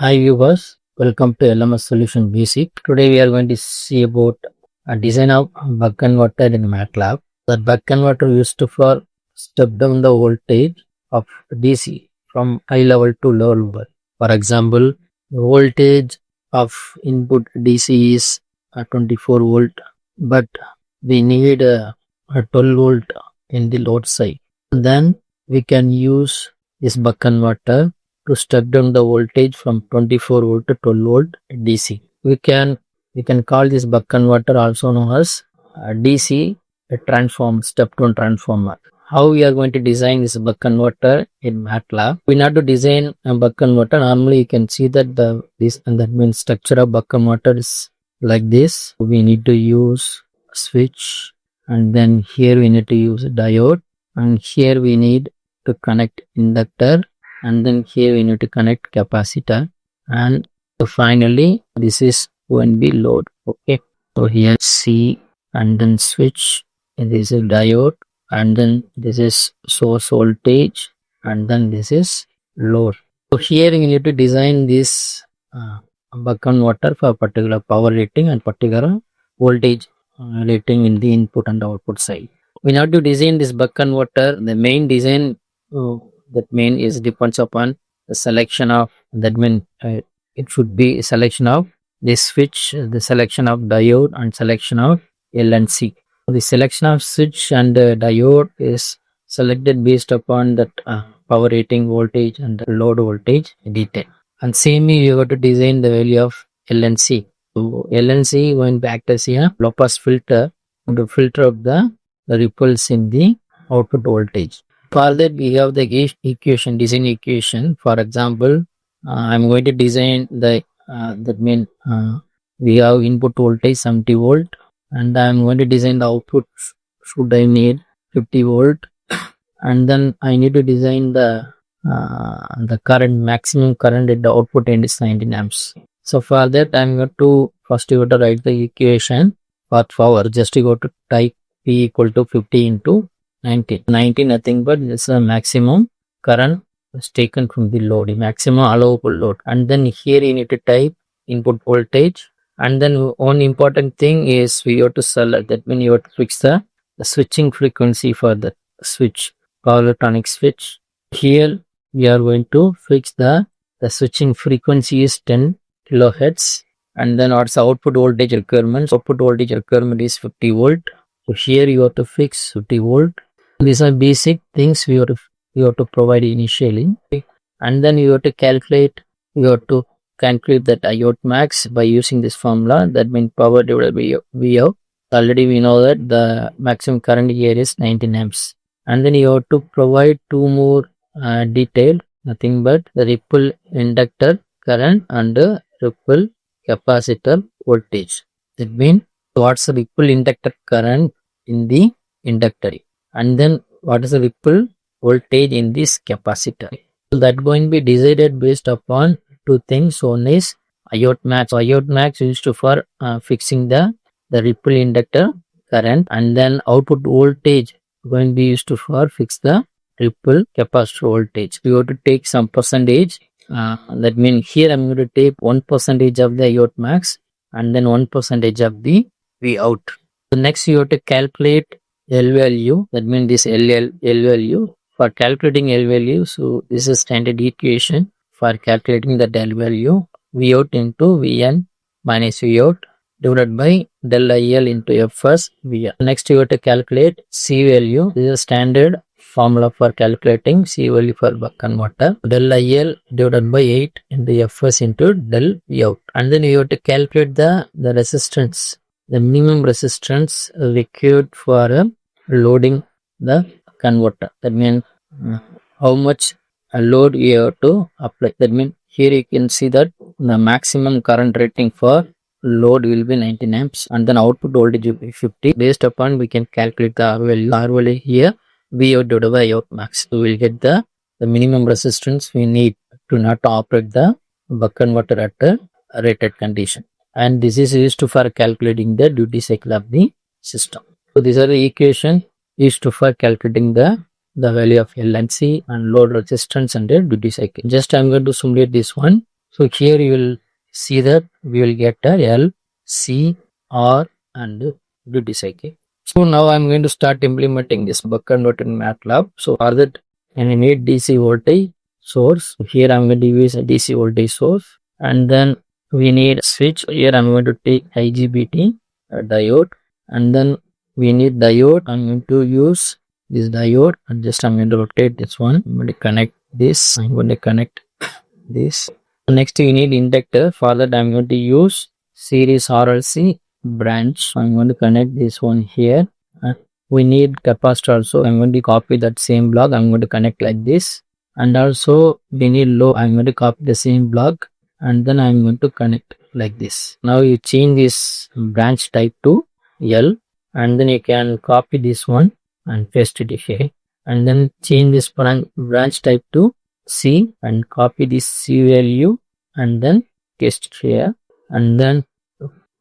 Hi viewers, welcome to LMS Solution Basic. Today we are going to see about a design of buck converter in MATLAB. The buck converter used for step down the voltage of DC from high level to low level. For example, the voltage of input DC is 24 volt, but we need a 12 volt in the load side. Then we can use this buck converter to step down the voltage from 24 volt to 12 volt DC. We can call this buck converter also known as DC step down transformer. How we are going to design this buck converter in MATLAB? We need to design a buck converter. Normally you can see that that means structure of buck converter is like this. We need to use switch, and then here we need to use diode, and here we need to connect inductor, and then here we need to connect capacitor, and so finally this is going to be load. Okay, so here C, and then switch, and this is diode, and then this is source voltage, and then this is load. So here we need to design this buck converter for particular power rating and particular voltage rating in the input and output side. We have to design this buck converter. The main design depends upon the selection of, it should be a selection of the switch, the selection of diode, and selection of L and C. The selection of switch and diode is selected based upon that power rating voltage and the load voltage detail. And same you have to design the value of L and C. So L and C going to act as a low pass filter to filter up the ripples in the output voltage. For that we have the design equation. For example, I'm going to design the we have input voltage 70 volt, and I'm going to design the output. Should I need 50 volt, and then I need to design the current, maximum current at the output end is 19 amps. So for that I'm going to first you have to write the equation for power. Just you go to type P equal to 50 into 19 nothing but this is a maximum current is taken from the load, maximum allowable load. And then here you need to type input voltage, and then one important thing is we have to select, that means you have to fix the switching frequency for the switch, power electronic switch. Here we are going to fix the switching frequency is 10 kilohertz, and then what's the output voltage requirement? Output voltage requirement is 50 volt. So here you have to fix 50 volt. These are basic things you have to provide initially, and then you have to calculate that diode max by using this formula, that means power divided by V out. Already we know that the maximum current here is 19 amps, and then you have to provide two more detail, nothing but the ripple inductor current and the ripple capacitor voltage. That means what's the ripple inductor current in the inductor, and then what is the ripple voltage in this capacitor. So that going to be decided based upon two things. One is diode max. Diode max used for fixing the ripple inductor current, and then output voltage going to be used for fix the ripple capacitor voltage. We have to take some percentage. That means here I'm going to take 1% of the diode max, and then 1% of the V out. So next you have to calculate L value, that means this L value. For calculating L value, so this is standard equation for calculating the L value, V out into Vn minus V out divided by del IL into Fs Vn. Next you have to calculate C value. This is standard formula for calculating C value for buck converter, del IL divided by 8 into Fs into del V out. And then you have to calculate the resistance, the minimum resistance required for loading the converter. That means how much load you have to apply. That means here you can see that the maximum current rating for load will be 19 amps, and then output voltage will be 50. Based upon we can calculate the R value. R value here V out divided by out max. So we will get the minimum resistance we need to not operate the buck converter at a rated condition. And this is used for calculating the duty cycle of the system. So these are the equation used for calculating the value of L and C and load resistance and the duty cycle. Just I'm going to simulate this one. So here you will see that we will get a L, C, R and duty cycle. So now I'm going to start implementing this buck converter in MATLAB. So for that, and I need DC voltage source. So here I'm going to use a DC voltage source, and then we need a switch. Here I'm going to take IGBT diode, and then we need diode. I'm going to use this diode, and just I'm going to rotate this one. I'm going to connect this. I'm going to connect this. Next we need inductor. For that I'm going to use series RLC branch. I'm going to connect this one here. We need capacitor also. I'm going to copy that same block. I'm going to connect like this. And also we need low. I'm going to copy the same block, and then I'm going to connect like this. Now you change this branch type to L, and then you can copy this one and paste it here, and then change this branch type to C and copy this C value and then paste it here, and then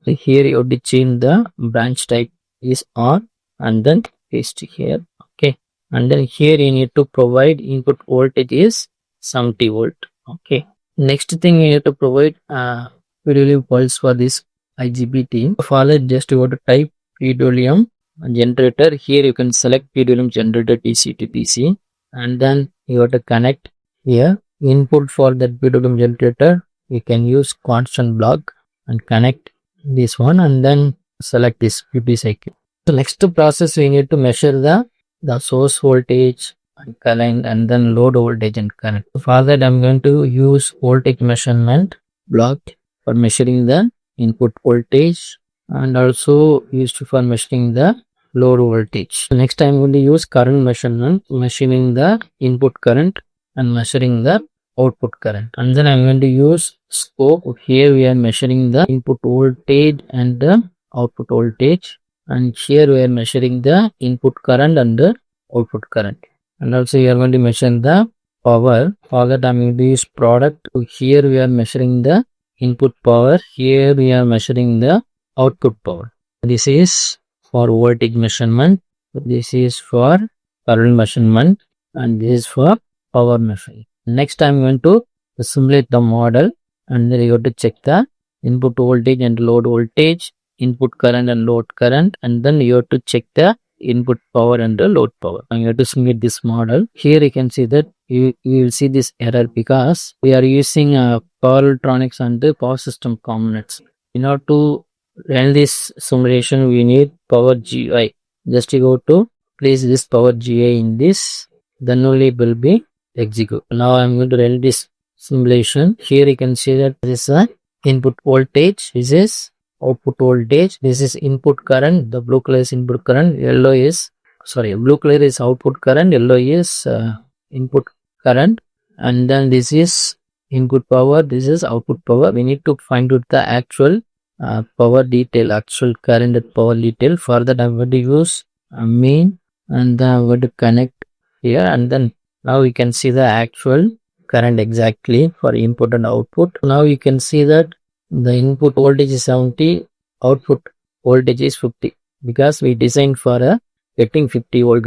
here you have to change the branch type is R and then paste it here. Okay, and then here you need to provide input voltage is 70 volt. Okay, next thing you need to provide PWM pulse for this IGBT. For that, just you have to type PWM generator. Here you can select PWM generator DC to DC, and then you have to connect here. Input for that PWM generator, you can use constant block and connect this one, and then select this duty cycle. So next process we need to measure the source voltage and current, and then load voltage and current. For that I'm going to use voltage measurement block for measuring the input voltage, and also used for measuring the load voltage. So next I'm going to use current measurement, measuring the input current and measuring the output current. And then I'm going to use scope. Here we are measuring the input voltage and the output voltage, and here we are measuring the input current and the output current. And also we are going to measure the power. For that I'm going to use product. Here we are measuring the input power, here we are measuring the output power. This is for voltage measurement, this is for current measurement, and this is for power measurement. Next I'm going to simulate the model, and then you have to check the input voltage and load voltage, input current and load current, and then you have to check the input power and the load power. And you have to simulate this model. Here you can see that you will see this error because we are using power electronics and the power system components. In order to run this simulation, we need power GI. Just you go to place this power GI in this, then only it will be execute. Now I'm going to run this simulation. Here you can see that this is a input voltage, this is output voltage, this is input current, the blue color is input current, yellow is blue color is output current, yellow is input current, and then this is input power, this is output power. We need to find out the actual power detail, actual current and power detail. For that I'm going to use main, and then I'm going to connect here, and then now we can see the actual current exactly for input and output. Now you can see that the input voltage is 70, output voltage is 50, because we designed for getting 50 volt.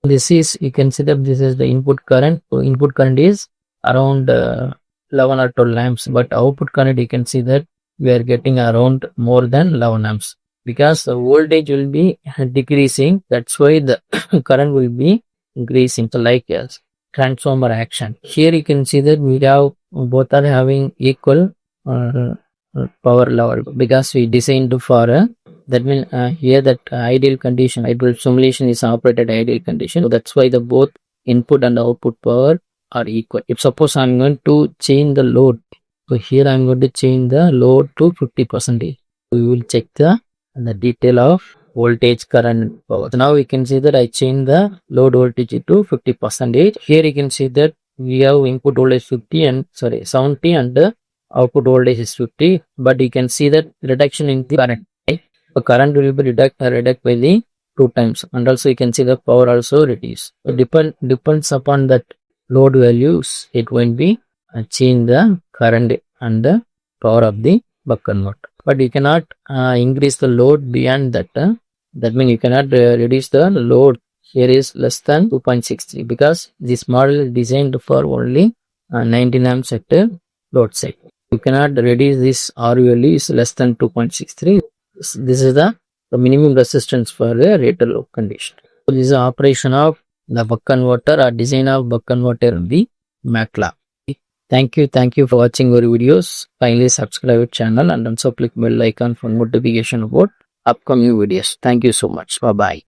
This is, you can see that this is the input current. So input current is around 11 or 12 amps, but output current you can see that we are getting around more than 11 amps, because the voltage will be decreasing, that's why the current will be increasing. So like as transformer action, here you can see that we have both are having equal power level, because we designed for that means here that ideal condition, ideal simulation is operated ideal condition, so that's why the both input and output power are equal. If suppose I'm going to change the load, so here I'm going to change the load to 50%. We will check the detail of voltage, current, power. So now we can see that I change the load voltage to 50%. Here you can see that we have input voltage 70 and output voltage is 50, but you can see that reduction in the current. Right? The current will be reduct by the 2 times, and also you can see the power also reduce. So depends upon that load values, it will be change the current and the power of the buck converter. But you cannot increase the load beyond that. That means you cannot reduce the load here is less than 2.63, because this model is designed for only 19 amps at load side. You cannot reduce this RUL is less than 2.63. This is the minimum resistance for the rated load condition. So this is the operation of the buck converter or design of buck converter in the MATLAB. Thank you for watching our videos. Kindly subscribe our channel and also click bell icon for notification about upcoming videos. Thank you so much. Bye bye.